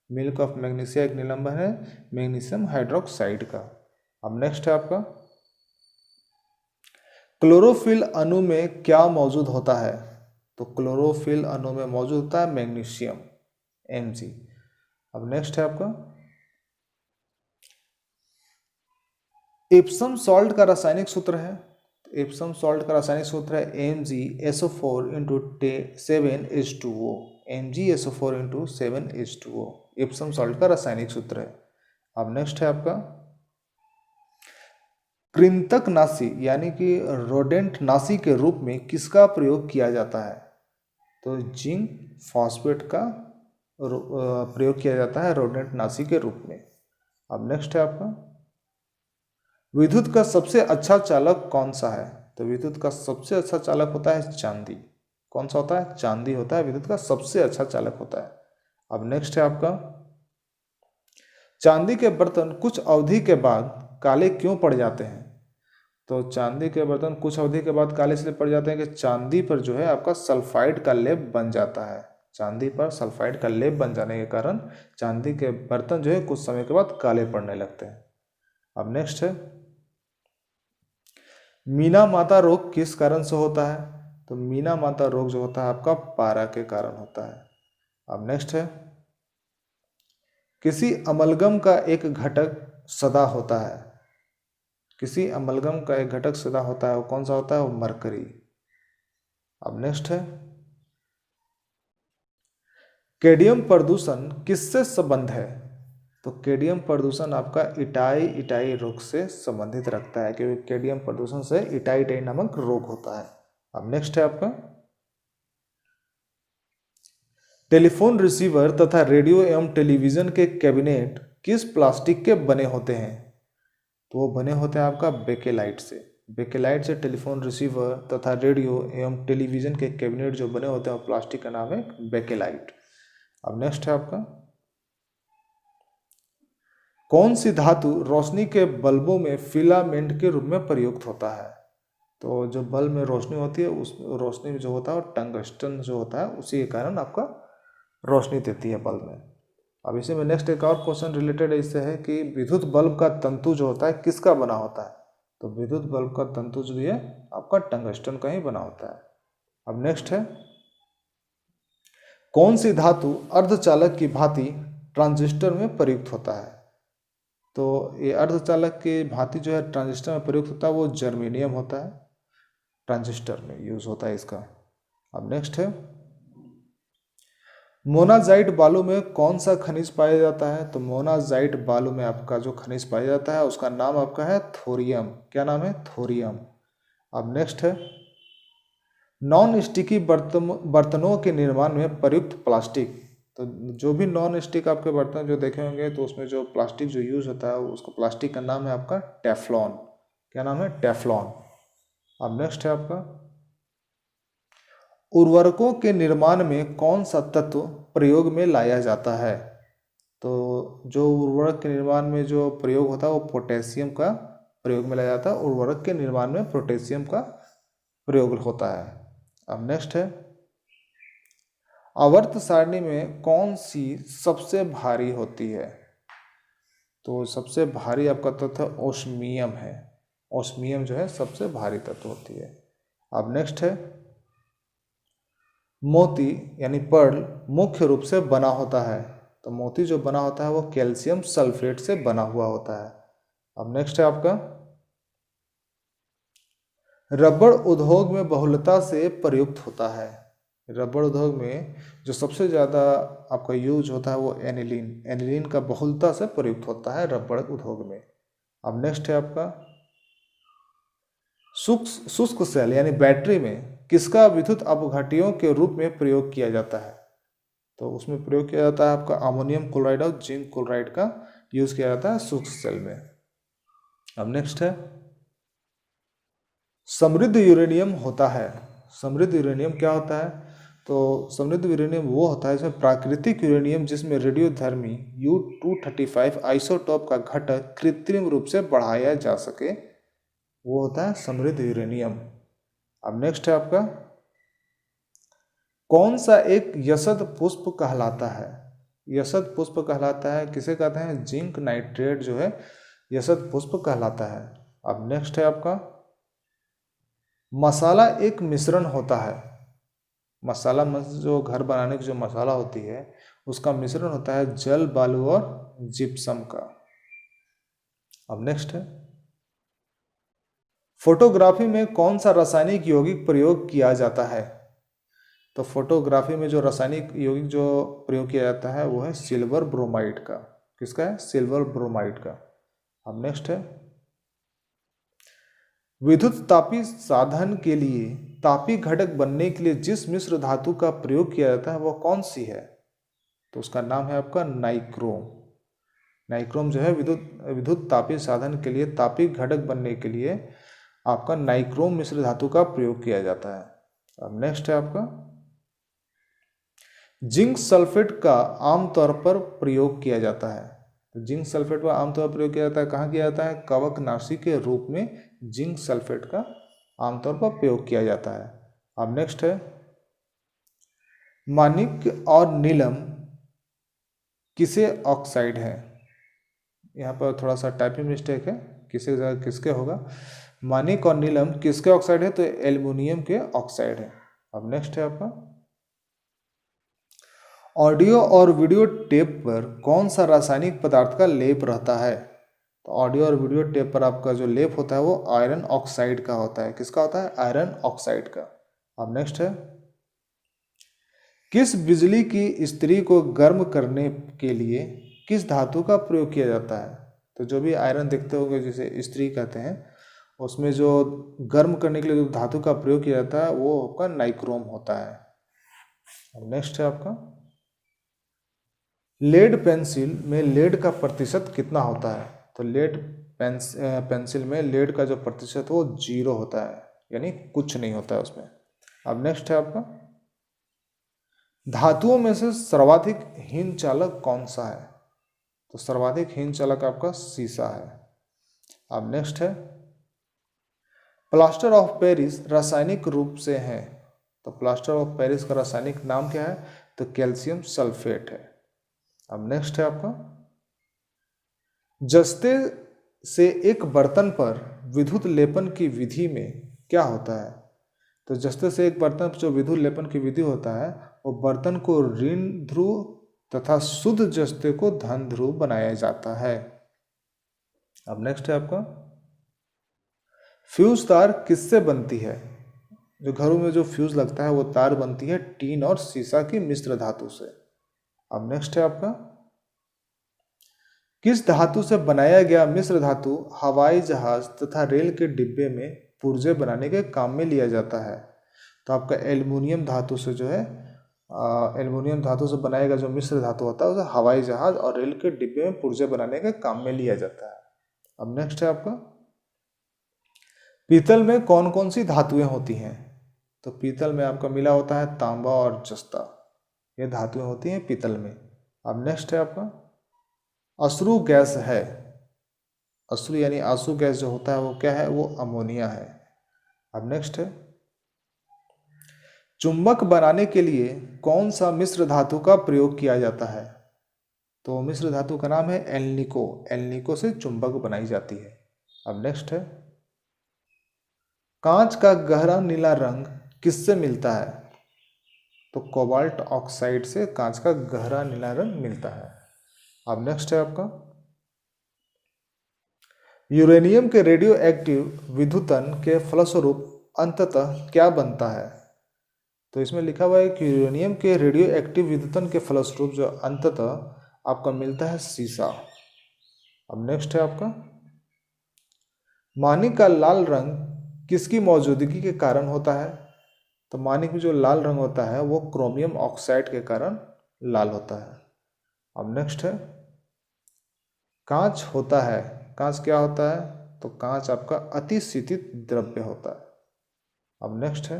Speaker 1: मिल्क ऑफ मैग्नीशिया एक निलंबन है मैग्नीशियम हाइड्रोक्साइड का। अब नेक्स्ट है आपका, क्लोरोफिल अणु में क्या मौजूद होता है? तो क्लोरोफिल अणु में मौजूद होता है मैग्नीशियम, Mg। अब नेक्स्ट है आपका, एप्सम सॉल्ट का रासायनिक सूत्र है। एप्सम सॉल्ट का रासायनिक सूत्र है MgSO4 into 7H2O। MgSO4 into 7H2O Epsom salt का रासायनिक सूत्र है। अब नेक्स्ट है आपका, कृंतकनाशी यानी कि रोडेंटनाशी के रूप में किसका प्रयोग किया जाता है? तो जिंक फॉस्फेट का प्रयोग किया जाता है रोडेंटनाशी के रूप में। अब नेक्स्ट है आपका, विद्युत का सबसे अच्छा चालक कौन सा है? तो विद्युत का सबसे अच्छा चालक होता है चांदी। कौन सा होता है? चांदी होता है विद्युत का सबसे अच्छा चालक होता है। अब नेक्स्ट है आपका, चांदी के बर्तन कुछ अवधि के बाद काले क्यों पड़ जाते हैं? तो चांदी के बर्तन कुछ अवधि के बाद काले इसलिए पड़ जाते हैं कि चांदी पर जो है आपका सल्फाइड का लेप बन जाता है। चांदी पर सल्फाइड का लेप बन जाने के कारण चांदी के बर्तन जो है कुछ समय के बाद काले पड़ने लगते हैं। अब नेक्स्ट है, मीना माता रोग किस कारण से होता है? तो मीना माता रोग जो होता है आपका पारा के कारण होता है। अब नेक्स्ट है, किसी अमलगम का एक घटक सदा होता है। किसी अमलगम का एक घटक सदा होता है, वो कौन सा होता है? वो मरकरी। अब नेक्स्ट है, कैडियम प्रदूषण किससे संबंध है? तो कैडियम प्रदूषण आपका इटाई रोग से संबंधित रखता है, क्योंकि कैडियम प्रदूषण से इटाई नामक रोग होता है। अब नेक्स्ट है आपका, टेलीफोन रिसीवर तथा रेडियो एवं टेलीविजन के कैबिनेट किस प्लास्टिक के बने होते हैं? तो वो बने होते हैं आपका बेकेलाइट से। बेकेलाइट से टेलीफोन रिसीवर तथा रेडियो एवं टेलीविजन के कैबिनेट जो बने होते हैं प्लास्टिक का नाम है बेकेलाइट। अब नेक्स्ट है आपका, कौन सी धातु रोशनी के बल्बों में फिलामेंट के रूप में प्रयुक्त होता है? तो जो बल्ब में रोशनी होती है उस रोशनी में जो होता है टंगस्टन जो होता है उसी के कारण आपका रोशनी देती है बल्ब में। अब इसी में नेक्स्ट एक और क्वेश्चन रिलेटेड इससे है कि विद्युत बल्ब का तंतु जो होता है किसका बना होता है? तो विद्युत बल्ब का तंतु जो है आपका टंगस्टन का ही बना होता है। अब नेक्स्ट है, कौन सी धातु अर्धचालक की भांति ट्रांजिस्टर में प्रयुक्त होता है? तो ये अर्धचालक की भांति जो है ट्रांजिस्टर में प्रयुक्त होता है वो जर्मेनियम होता है, ट्रांजिस्टर में यूज होता है इसका। अब नेक्स्ट है, मोनाजाइट बालू में कौन सा खनिज पाया जाता है? तो मोनाजाइट बालू में आपका जो खनिज पाया जाता है उसका नाम आपका है थोरियम। क्या नाम है? थोरियम। अब नेक्स्ट है, नॉन स्टिकी बर्तनों के निर्माण में प्रयुक्त प्लास्टिक। तो जो भी नॉन स्टिक आपके बर्तन जो देखे होंगे तो उसमें जो प्लास्टिक जो यूज होता है उसको प्लास्टिक का नाम है आपका टेफ्लॉन। क्या नाम है? टेफ्लॉन। अब नेक्स्ट है आपका, उर्वरकों के निर्माण में कौन सा तत्व प्रयोग में लाया जाता है? तो जो उर्वरक के निर्माण में जो प्रयोग होता है वो पोटेशियम का प्रयोग में लाया जाता है। उर्वरक के निर्माण में पोटेशियम का प्रयोग होता है। अब नेक्स्ट है, आवर्त सारणी में कौन सी सबसे भारी होती है? तो सबसे भारी आपका तत्व ओस्मियम है। ओस्मियम जो है सबसे भारी तत्व होती है। अब नेक्स्ट है, मोती यानी पर्ल मुख्य रूप से बना होता है। तो मोती जो बना होता है वो कैल्शियम सल्फेट से बना हुआ होता है। अब नेक्स्ट है आपका, रबड़ उद्योग में बहुलता से प्रयुक्त होता है। रबड़ उद्योग में जो सबसे ज़्यादा आपका यूज होता है वो एनिलीन। एनिलीन का बहुलता से प्रयुक्त होता है रबड़ उद्योग में। अब नेक्स्ट है आपका, शुष्क सेल यानी बैटरी में किसका विद्युत अपघट्यों के रूप में प्रयोग किया जाता है? तो उसमें प्रयोग किया जाता है आपका अमोनियम क्लोराइड और जिंक क्लोराइड का यूज किया जाता है शुष्क सेल में। अब नेक्स्ट है समृद्ध यूरेनियम होता है। समृद्ध यूरेनियम क्या होता है? तो समृद्ध यूरेनियम वो होता है इसमें प्राकृतिक यूरेनियम जिसमें रेडियोधर्मी U-235 आइसोटोप का घटक कृत्रिम रूप से बढ़ाया जा सके, वो होता है समृद्ध यूरेनियम। अब नेक्स्ट है आपका कौन सा एक यशद पुष्प कहलाता है? यशद पुष्प कहलाता है, किसे कहते हैं? जिंक नाइट्रेट जो है यशद पुष्प कहलाता है। अब नेक्स्ट है आपका मसाला एक मिश्रण होता है। मसाला जो घर बनाने की जो मसाला होती है उसका मिश्रण होता है जल, बालू और जिप्सम का। अब नेक्स्ट है फोटोग्राफी में कौन सा रासायनिक यौगिक प्रयोग किया जाता है? तो फोटोग्राफी में जो रासायनिक यौगिक जो प्रयोग किया जाता है वो है सिल्वर ब्रोमाइड का। किसका है? सिल्वर ब्रोमाइड का। अब नेक्स्ट है विद्युत तापी साधन के लिए तापी घटक बनने के लिए जिस मिश्र धातु का प्रयोग किया जाता है वो कौन सी है? तो उसका नाम है आपका नाइक्रोम। नाइक्रोम जो है विद्युत तापी साधन के लिए तापी घटक बनने के लिए आपका नाइक्रोम मिश्र धातु का प्रयोग किया जाता है। अब नेक्स्ट है आपका जिंक सल्फेट का आमतौर पर प्रयोग किया जाता है। तो जिंक सल्फेट का आमतौर पर प्रयोग किया जाता है, कहाँ किया जाता है? कवकनाशी के रूप में जिंक सल्फेट का आमतौर पर प्रयोग किया जाता है। अब नेक्स्ट है माणिक और नीलम किसे ऑक्साइड है? यहाँ पर थोड़ा सा टाइपिंग मिस्टेक है, किसे जगह किसके होगा? माणिक और नीलम किसके ऑक्साइड है? तो एल्युमिनियम के ऑक्साइड है। अब नेक्स्ट है आपका ऑडियो और वीडियो टेप पर कौन सा रासायनिक पदार्थ का लेप रहता है? तो ऑडियो और वीडियो टेप पर आपका जो लेप होता है वो आयरन ऑक्साइड का होता है। किसका होता है? आयरन ऑक्साइड का। अब नेक्स्ट है किस बिजली की इस्त्री को गर्म करने के लिए किस धातु का प्रयोग किया जाता है? तो जो भी आयरन देखते होंगे जिसे इस्त्री कहते हैं, उसमें जो गर्म करने के लिए जो धातु का प्रयोग किया जाता है वो आपका नाइक्रोम होता है। अब नेक्स्ट है आपका लेड पेंसिल में लेड का प्रतिशत कितना होता है? तो लेड पेंसिल में लेड का जो प्रतिशत वो 0 होता है, यानी कुछ नहीं होता है उसमें। अब नेक्स्ट है आपका धातुओं में से सर्वाधिक हीन चालक कौन सा है? तो सर्वाधिक हीन चालक आपका सीसा है। अब नेक्स्ट है प्लास्टर ऑफ पेरिस रासायनिक रूप से है। तो प्लास्टर ऑफ पेरिस का रासायनिक नाम क्या है? तो कैल्शियम सल्फेट है। अब नेक्स्ट है आपका जस्ते से एक बर्तन पर विद्युत लेपन की विधि में क्या होता है? तो जस्ते से एक बर्तन पर जो विद्युत लेपन की विधि होता है वो बर्तन को ऋण ध्रुव तथा शुद्ध जस्ते को धन ध्रुव बनाया जाता है। अब नेक्स्ट है आपका फ्यूज तार किससे बनती है? जो घरों में जो फ्यूज लगता है वो तार बनती है टीन और सीसा की मिश्र धातु से। अब नेक्स्ट है आपका किस धातु से बनाया गया मिश्र धातु हवाई जहाज तथा रेल के डिब्बे में पुर्जे बनाने के काम में लिया जाता है? तो आपका एल्युमिनियम धातु से जो है एल्युमिनियम धातु से बनाया गया जो मिश्र धातु होता है उसे हवाई जहाज और रेल के डिब्बे में पुर्जे बनाने के काम में लिया जाता है। अब नेक्स्ट है आपका पीतल में कौन कौन सी धातुएं होती हैं? तो पीतल में आपका मिला होता है तांबा और जस्ता, ये धातुएं होती हैं पीतल में। अब नेक्स्ट है आपका अश्रु गैस है। अश्रु यानी आंसू गैस जो होता है वो क्या है? वो अमोनिया है। अब नेक्स्ट है चुंबक बनाने के लिए कौन सा मिश्र धातु का प्रयोग किया जाता है? तो मिश्र धातु का नाम है एल्निको। एल्निको से चुंबक बनाई जाती है। अब नेक्स्ट है कांच का गहरा नीला रंग किससे मिलता है? तो कोबाल्ट ऑक्साइड से कांच का गहरा नीला रंग मिलता है। अब नेक्स्ट है आपका यूरेनियम के रेडियो एक्टिव विद्युतन के फलस्वरूप अंततः क्या बनता है? तो इसमें लिखा हुआ है कि यूरेनियम के रेडियो एक्टिव विद्युतन के फलस्वरूप जो अंततः आपका मिलता है सीसा। अब नेक्स्ट है आपका माणिक का लाल रंग किसकी मौजूदगी के कारण होता है? तो माणिक में जो लाल रंग होता है वो क्रोमियम ऑक्साइड के कारण लाल होता है। अब नेक्स्ट है कांच होता है। कांच क्या होता है? तो कांच आपका अतिशीतित द्रव्य होता है। अब नेक्स्ट है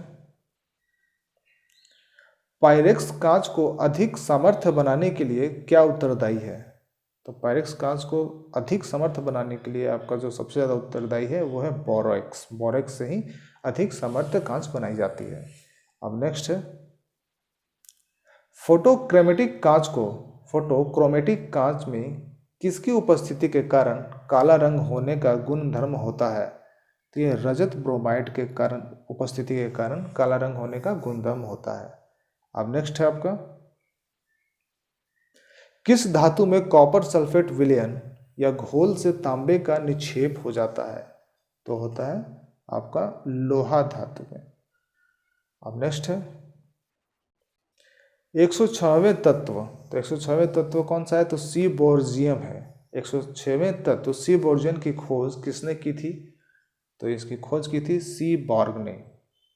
Speaker 1: पायरेक्स कांच को अधिक सामर्थ्य बनाने के लिए क्या उत्तरदायी है? तो पायरेक्स कांच को अधिक सामर्थ्य बनाने के लिए आपका जो सबसे ज़्यादा उत्तरदायी है वो है बोरेक्स। बोरेक्स से ही अधिक सामर्थ्य कांच बनाई जाती है। अब नेक्स्ट है फोटोक्रोमेटिक कांच में किसकी उपस्थिति के कारण काला रंग होने का गुण धर्म होता है? तो ये रजत ब्रोमाइड के कारण उपस्थिति के कारण काला रंग होने का गुणधर्म होता है। अब नेक्स्ट है आपका किस धातु में कॉपर सल्फेट विलयन या घोल से तांबे का निक्षेप हो जाता है? तो होता है आपका लोहा धातु में। अब नेक्स्ट है 106वें तत्व। तो 106वें तत्व कौन सा है? तो सी बोर्जियम है। 106वें तत्व सी बोर्जियम की खोज किसने की थी? तो इसकी खोज की थी सी बॉर्ग ने।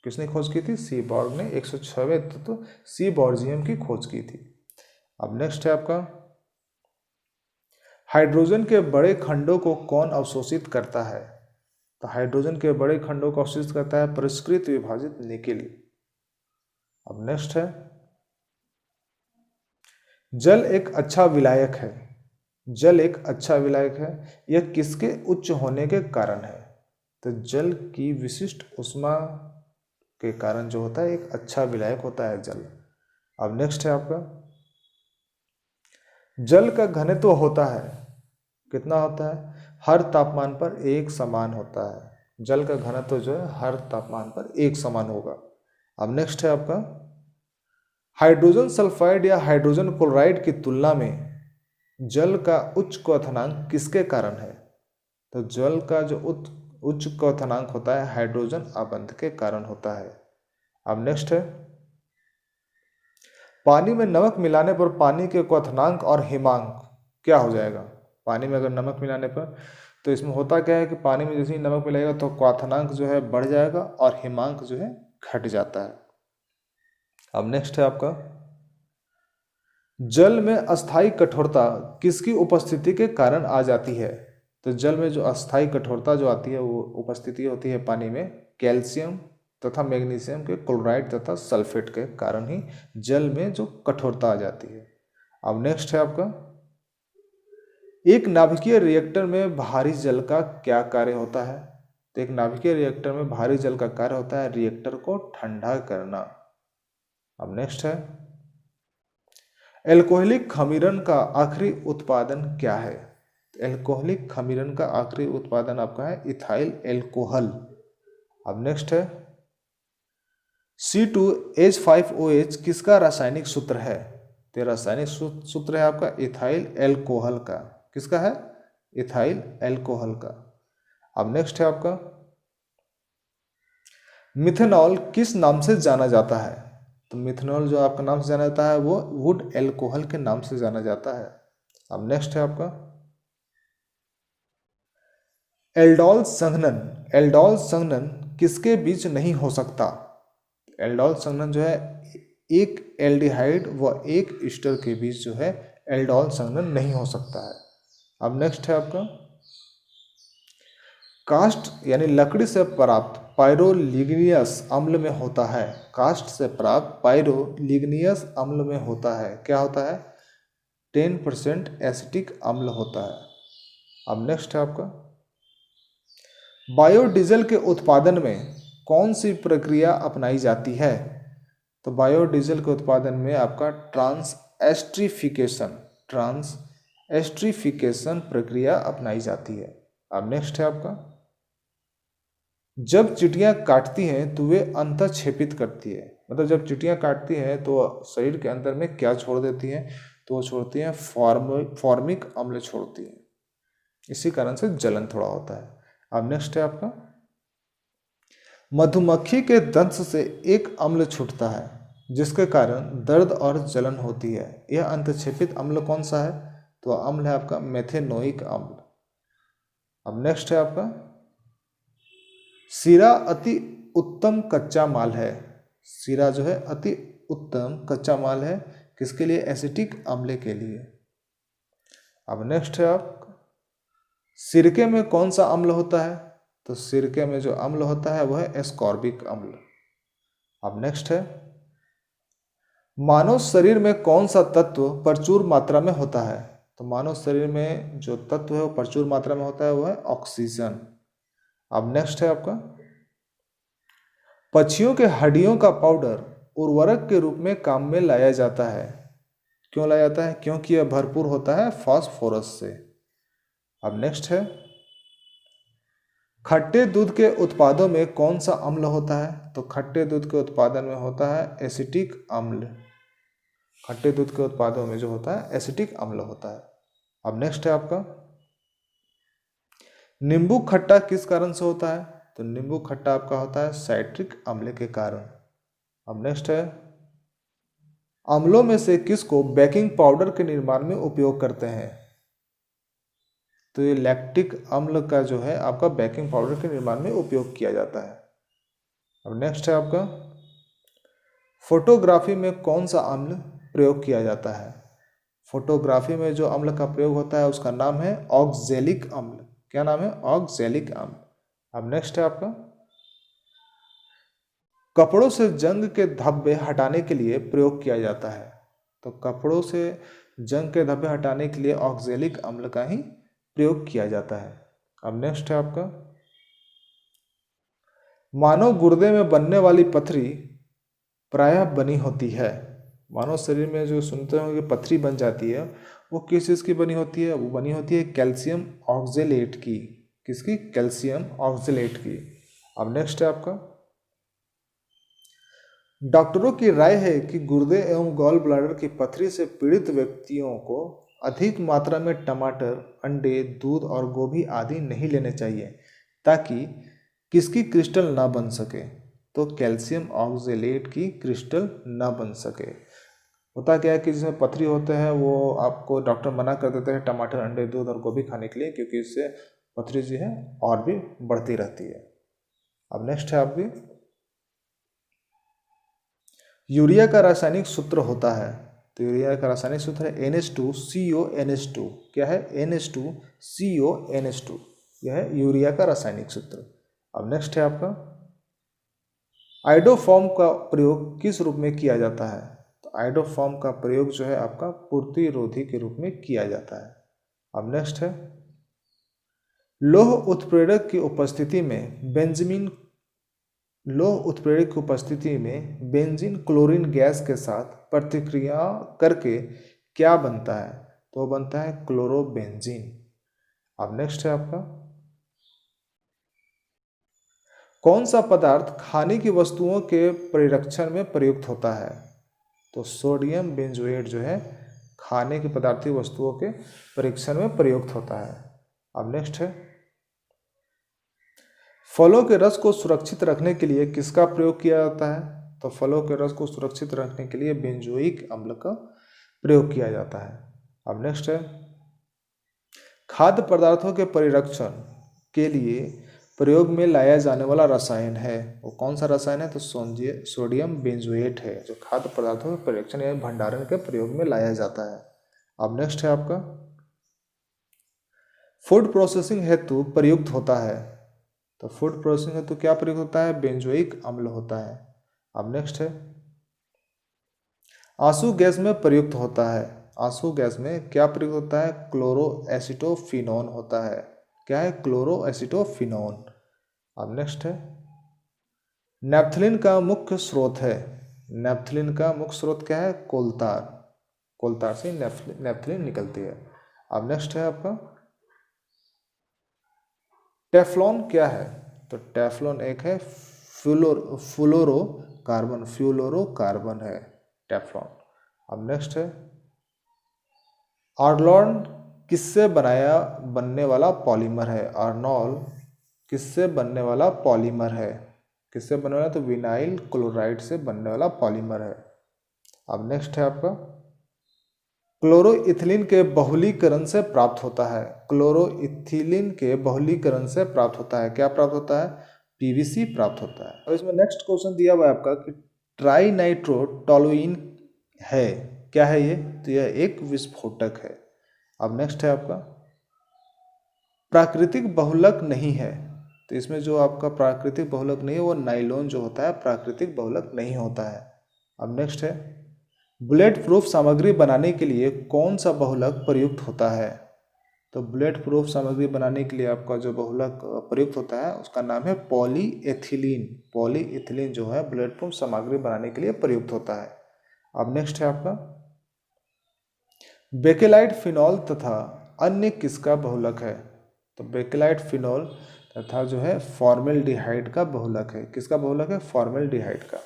Speaker 1: किसने खोज की थी? सी बॉर्ग ने 106वें तत्व सी बोर्जियम की खोज की थी। अब नेक्स्ट है आपका हाइड्रोजन के बड़े खंडों को कौन अवशोषित करता है? तो हाइड्रोजन के बड़े खंडों को अवशोषित करता है परिष्कृत विभाजित निकेल। अब नेक्स्ट है जल एक अच्छा विलायक है। जल एक अच्छा विलायक है यह किसके उच्च होने के कारण है? तो जल की विशिष्ट ऊष्मा के कारण जो होता है एक अच्छा विलायक होता है जल। अब नेक्स्ट है आपका जल का घनत्व होता है कितना होता है? हर तापमान पर एक समान होता है। जल का घनत्व जो है हर तापमान पर एक समान होगा। अब नेक्स्ट है आपका हाइड्रोजन सल्फाइड या हाइड्रोजन क्लोराइड की तुलना में जल का उच्च क्वथनांक किसके कारण है? तो जल का जो उच्च क्वथनांक होता है हाइड्रोजन आबंध के कारण होता है। अब नेक्स्ट है पानी में नमक मिलाने पर पानी के क्वथनांक और हिमांक क्या हो जाएगा? पानी में अगर नमक मिलाने पर तो इसमें होता क्या है कि पानी में जैसे ही नमक मिलाएगा तो क्वथनांक जो है बढ़ जाएगा और हिमांक जो है घट जाता है। अब नेक्स्ट है आपका जल में अस्थायी कठोरता किसकी उपस्थिति के कारण आ जाती है? तो जल में जो अस्थायी कठोरता जो आती है वो उपस्थिति होती है पानी में कैल्शियम तथा मैग्नीशियम के क्लोराइड तथा सल्फेट के कारण ही जल में जो कठोरता आ जाती है। अब नेक्स्ट है आपका एक नाभिकीय रिएक्टर में भारी जल का क्या कार्य होता है? तो एक नाभिकीय रिएक्टर में भारी जल का कार्य होता है रिएक्टर को ठंडा करना। अब नेक्स्ट है एल्कोहलिक खमीरन का आखिरी उत्पादन क्या है? एल्कोहलिक खमीरन का आखिरी उत्पादन आपका है इथाइल एल्कोहल। अब नेक्स्ट है C2H5OH किसका रासायनिक सूत्र है? तो रासायनिक सूत्र है आपका इथाइल एल्कोहल का। किसका है? इथाइल एल्कोहल का। अब नेक्स्ट है आपका मिथेनॉल किस नाम से जाना जाता है? तो मिथेनॉल जो आपका नाम से जाना जाता है वो वुड एल्कोहल के नाम से जाना जाता है। अब नेक्स्ट है आपका एल्डोल संघनन। एल्डोल संघनन किसके बीच नहीं हो सकता? एल्डोल संघनन जो है एक एल्डिहाइड व एक ईस्टर के बीच जो है एल्डोल संघनन नहीं हो सकता है। अब नेक्स्ट है आपका कास्ट यानी लकड़ी से प्राप्त पायरोलिग्नियस अम्ल में होता है। कास्ट से प्राप्त पायरोलिग्नियस अम्ल में होता है क्या होता है? 10% एसिटिक अम्ल होता है। अब नेक्स्ट है आपका बायोडीजल के उत्पादन में कौन सी प्रक्रिया अपनाई जाती है? तो बायोडीजल के उत्पादन में आपका ट्रांस एस्ट्रीफिकेशन प्रक्रिया अपनाई जाती है। अब नेक्स्ट है आपका जब चींटियां काटती हैं तो वे अंतःक्षेपित करती है। मतलब जब चींटियां काटती हैं तो शरीर के अंदर में क्या छोड़ देती हैं? तो वो छोड़ती हैं फॉर्मिक अम्ल छोड़ती है। इसी कारण से जलन थोड़ा होता है। अब नेक्स्ट है आपका मधुमक्खी के दंश से एक अम्ल छूटता है जिसके कारण दर्द और जलन होती है। यह अंतःक्षेपित अम्ल कौन सा है? तो अम्ल है आपका मेथेनोइक अम्ल। अब नेक्स्ट है आपका सीरा अति उत्तम कच्चा माल है। सीरा जो है अति उत्तम कच्चा माल है किसके लिए? एसिटिक अम्ल के लिए। अब नेक्स्ट है आप, सिरके में कौन सा अम्ल होता है? तो सिरके में जो अम्ल होता है वह है एस्कॉर्बिक अम्ल। अब नेक्स्ट है, मानव शरीर में कौन सा तत्व प्रचुर मात्रा में होता है? तो मानव शरीर में जो तत्व है वो प्रचुर मात्रा में होता है वो है ऑक्सीजन। अब नेक्स्ट है आपका, पक्षियों के हड्डियों का पाउडर उर्वरक के रूप में काम में लाया जाता है। क्यों लाया जाता है? क्योंकि यह भरपूर होता है फास्फोरस से। अब नेक्स्ट है, खट्टे दूध के उत्पादों में कौन सा अम्ल होता है? तो खट्टे दूध के उत्पादन में होता है एसिटिक अम्ल। खट्टे दूध के उत्पादों में जो होता है एसिटिक अम्ल होता है। अब नेक्स्ट है आपका, नींबू खट्टा किस कारण से होता है? तो नींबू खट्टा आपका होता है साइट्रिक अम्ल के कारण। अब नेक्स्ट है, अम्लों में से किसको बेकिंग पाउडर के निर्माण में उपयोग करते हैं? तो ये लैक्टिक अम्ल का जो है आपका बेकिंग पाउडर के निर्माण में उपयोग किया जाता है। अब नेक्स्ट है आपका, फोटोग्राफी में कौन सा अम्ल प्रयोग किया जाता है? फोटोग्राफी में जो अम्ल का प्रयोग होता है उसका नाम है ऑक्जेलिक अम्ल। क्या नाम है? ऑक्जेलिक अम्ल। अब नेक्स्ट है आपका, कपड़ों से जंग के धब्बे हटाने के लिए प्रयोग किया जाता है। तो कपड़ों से जंग के धब्बे हटाने के लिए ऑक्जेलिक अम्ल का ही प्रयोग किया जाता है। अब नेक्स्ट है आपका, मानव गुर्दे में बनने वाली पथरी प्रायः बनी होती है। मानव शरीर में जो सुनते होंगे पथरी बन जाती है वो किस चीज़ की बनी होती है? वो बनी होती है कैल्शियम ऑक्जेलेट की। किसकी? कैल्शियम ऑक्जेलेट की। अब नेक्स्ट है आपका, डॉक्टरों की राय है कि गुर्दे एवं गॉल ब्लैडर की पथरी से पीड़ित व्यक्तियों को अधिक मात्रा में टमाटर, अंडे, दूध और गोभी आदि नहीं लेने चाहिए ताकि किसकी क्रिस्टल ना बन सके? तो कैल्शियम ऑक्जेलेट की क्रिस्टल ना बन सके। होता क्या है कि जिसमें पथरी होते हैं वो आपको डॉक्टर मना कर देते हैं टमाटर, अंडे, दूध और गोभी खाने के लिए, क्योंकि इससे पथरी जो है और भी बढ़ती रहती है। अब नेक्स्ट है आपकी, यूरिया का रासायनिक सूत्र होता है। तो यूरिया का रासायनिक सूत्र है NH2CONH2। क्या है? NH2CONH2। यह है यूरिया का रासायनिक सूत्र। अब नेक्स्ट है आपका, आइडोफॉर्म का प्रयोग किस रूप में किया जाता है? तो आइडोफॉर्म का प्रयोग जो है आपका प्रतिरोधी के रूप में किया जाता है। अब नेक्स्ट है, लौह उत्प्रेरक की उपस्थिति में बेंजीन क्लोरीन गैस के साथ प्रतिक्रिया करके क्या बनता है? तो बनता है क्लोरोबेंजीन। अब नेक्स्ट है आपका, कौन सा पदार्थ खाने की वस्तुओं के परिरक्षण में प्रयुक्त होता है? तो सोडियम बेंजोएट जो है खाने के पदार्थ वस्तुओं के परीक्षण में प्रयुक्त होता है। अब नेक्स्ट है, फलों के रस को सुरक्षित रखने के लिए किसका प्रयोग किया जाता है? तो फलों के रस को सुरक्षित रखने के लिए बेंजोइक अम्ल का प्रयोग किया जाता है। अब नेक्स्ट है, खाद्य पदार्थों के परिरक्षण के लिए प्रयोग में लाया जाने वाला रसायन है, वो कौन सा रसायन है? तो सोडियम बेंजोएट है, जो खाद्य पदार्थों के परिरक्षण या भंडारण के प्रयोग में लाया जाता है। अब नेक्स्ट है आपका, फूड प्रोसेसिंग हेतु प्रयुक्त होता है। तो फूड प्रोसेसिंग हेतु क्या प्रयुक्त होता है? बेंजोइक अम्ल होता है। अब नेक्स्ट है, आंसू गैस में प्रयुक्त होता है। आंसू गैस में क्या प्रयुक्त होता है? क्लोरोएसिटोफिनोन होता है। क्या है? क्लोरोएसिटोफिनोन। अब नेक्स्ट है, नैप्थलीन का मुख्य स्रोत है। नैप्थलीन का मुख्य स्रोत क्या है? कोलतार। कोलतार से नैप्थलीन निकलती है। अब नेक्स्ट है आपका, टेफ्लॉन क्या है? तो टेफ्लॉन एक है फ्लोरोकार्बन है टेफ्लॉन। अब नेक्स्ट है, आर्नोल किससे बनने वाला पॉलीमर है? आर्नोल किससे बनने वाला पॉलीमर है? किससे बनने वाला? तो विनाइल क्लोराइड से बनने वाला पॉलीमर है। अब नेक्स्ट है आपका, क्लोरोइथिलीन के बहुलीकरण से प्राप्त होता है। क्लोरोइथिलीन के बहुलीकरण से प्राप्त होता है। क्या प्राप्त होता है? PVC प्राप्त होता है। अब इसमें नेक्स्ट क्वेश्चन दिया हुआ है आपका कि ट्राई नाइट्रो टॉलुइन है, क्या है ये? तो यह एक विस्फोटक है। अब नेक्स्ट है आपका प्राकृतिक बहुलक नहीं है। तो इसमें जो आपका प्राकृतिक बहुलक नहीं है वो नाइलॉन जो होता है प्राकृतिक बहुलक नहीं होता है। अब नेक्स्ट है बुलेट प्रूफ सामग्री बनाने के लिए कौन सा बहुलक प्रयुक्त होता है? तो बुलेट प्रूफ सामग्री बनाने के लिए आपका जो बहुलक प्रयुक्त होता है उसका नाम है पॉलीएथिलीन। पॉलीएथिलीन जो है बुलेट प्रूफ सामग्री बनाने के लिए प्रयुक्त होता है। अब नेक्स्ट है आपका बेकेलाइट फिनॉल तथा अन्य किसका बहुलक है? तो बेकेलाइट फिनॉल तथा जो है फॉर्मेल्डिहाइड का बहुलक है। किसका बहुलक है? फॉर्मेल्डिहाइड का।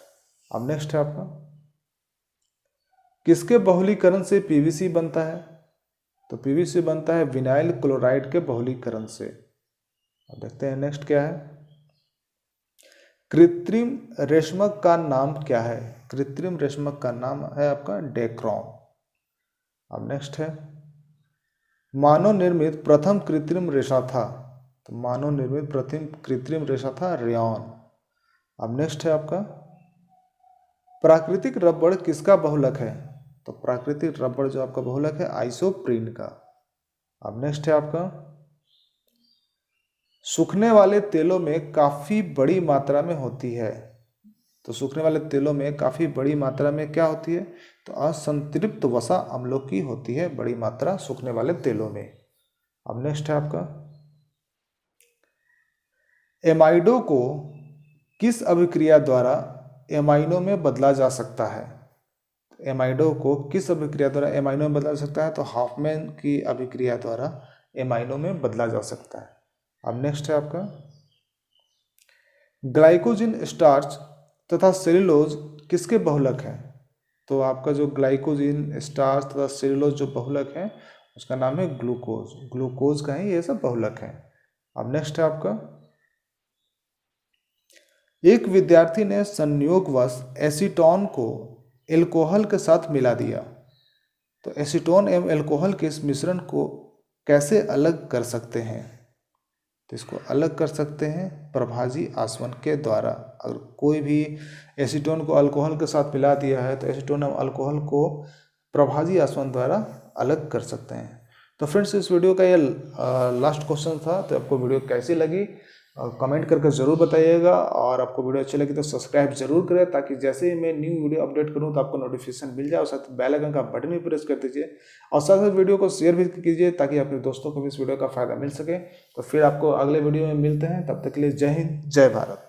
Speaker 1: अब नेक्स्ट है आपका किसके बहुलीकरण से पीवीसी बनता है? तो पीवीसी बनता है विनाइल क्लोराइड के बहुलीकरण से। अब देखते हैं नेक्स्ट क्या है कृत्रिम रेशमक का नाम क्या है? कृत्रिम रेशमक का नाम है आपका डेक्रोम। अब नेक्स्ट है मानव निर्मित प्रथम कृत्रिम रेशा था। तो मानव निर्मित प्रथम कृत्रिम रेशा था रेयॉन। अब नेक्स्ट है आपका प्राकृतिक रबड़ किसका बहुलक है? तो प्राकृतिक रबड़ जो आपका बहुलक है आइसोप्रीन का। अब नेक्स्ट है आपका सूखने वाले तेलों में काफी बड़ी मात्रा में होती है। तो सूखने वाले तेलों में काफी बड़ी मात्रा में क्या होती है? तो असंतृप्त वसा अम्लों की होती है बड़ी मात्रा सूखने वाले तेलों में। अब नेक्स्ट है आपका एमाइडो को किस अभिक्रिया द्वारा एमाइनो में बदला जा सकता है? एमाइडो को किस अभिक्रिया द्वारा एमाइनो में बदला जा सकता है? तो हॉफमैन की अभिक्रिया द्वारा एमाइनो में बदला जा सकता है। अब नेक्स्ट है आपका ग्लाइकोजिन स्टार्च तथा सेलुलोज किसके बहुलक हैं? तो आपका जो ग्लाइकोजिन स्टार्च तथा सेलुलोज जो बहुलक है उसका नाम है ग्लूकोज। ग्लूकोज का ही ये सब बहुलक है। अब नेक्स्ट है आपका एक विद्यार्थी ने संयोगवश एसीटोन को एल्कोहल के साथ मिला दिया। तो एसीटोन एवं एल्कोहल के इस मिश्रण को कैसे अलग कर सकते हैं? तो इसको अलग कर सकते हैं प्रभाजी आसवन के द्वारा। अगर कोई भी एसीटोन को अल्कोहल के साथ मिला दिया है तो एसीटोन एवं अल्कोहल को प्रभाजी आसवन द्वारा अलग कर सकते हैं। तो फ्रेंड्स इस वीडियो का ये लास्ट क्वेश्चन था। तो आपको वीडियो कैसी लगी कमेंट करके ज़रूर बताइएगा और आपको वीडियो अच्छी लगी तो सब्सक्राइब जरूर करें ताकि जैसे ही मैं न्यू वीडियो अपडेट करूं तो आपको नोटिफिकेशन मिल जाए और साथ बेल आइकन का बटन भी प्रेस कर दीजिए और साथ साथ वीडियो को शेयर भी कीजिए ताकि अपने दोस्तों को भी इस वीडियो का फायदा मिल सके। तो फिर आपको अगले वीडियो में मिलते हैं, तब तक के लिए जय हिंद जय भारत।